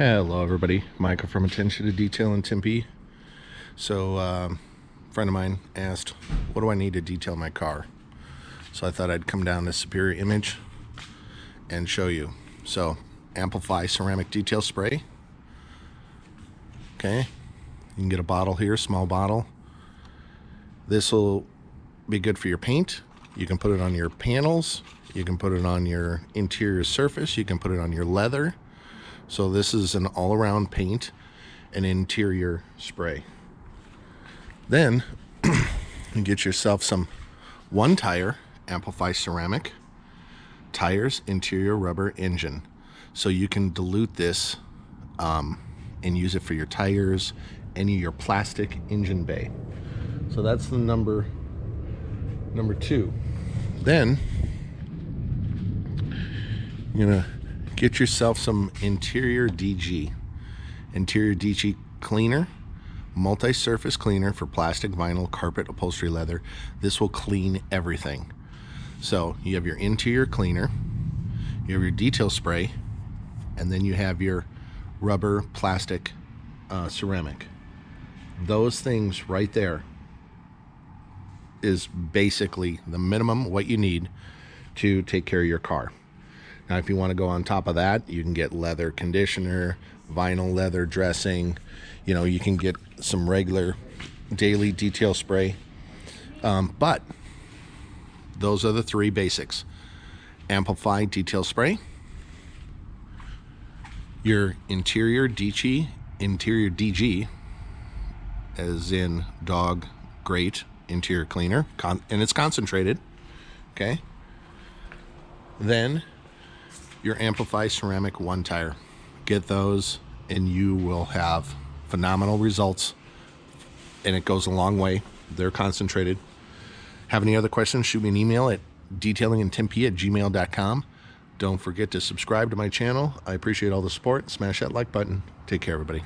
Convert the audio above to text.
Hello everybody, Michael from Attention to Detail in Tempe. So a friend of mine asked, what do I need to detail my car? So I thought I'd come down to Superior Image and show you. So Amplify ceramic detail spray. Okay, you can get a bottle here, small bottle. This will be good for your paint. You can put it on your panels, you can put it on your interior surface, you can put it on your leather. So this is an all-around paint and interior spray. Then you get yourself some one tire Amplify ceramic tires, interior rubber engine. So you can dilute this and use it for your tires, any of your plastic engine bay. So that's the number two. Then you're gonna get yourself some interior DG cleaner, multi-surface cleaner for plastic, vinyl, carpet, upholstery, leather. This will clean everything. So you have your interior cleaner, you have your detail spray, and then you have your rubber, plastic, ceramic. Those things right there is basically the minimum what you need to take care of your car. Now, if you want to go on top of that, you can get leather conditioner, vinyl leather dressing. You know, you can get some regular daily detail spray. But those are the three basics. Amplify detail spray, your interior DG, as in dog great interior cleaner, and it's concentrated. Okay. Then your Amplify ceramic one tire. Get those and you will have phenomenal results, and it goes a long way. They're concentrated. Have any other questions, shoot me an email at detailingintempe@gmail.com. Don't forget to subscribe to my channel. I appreciate all the support. Smash that like button. Take care, everybody.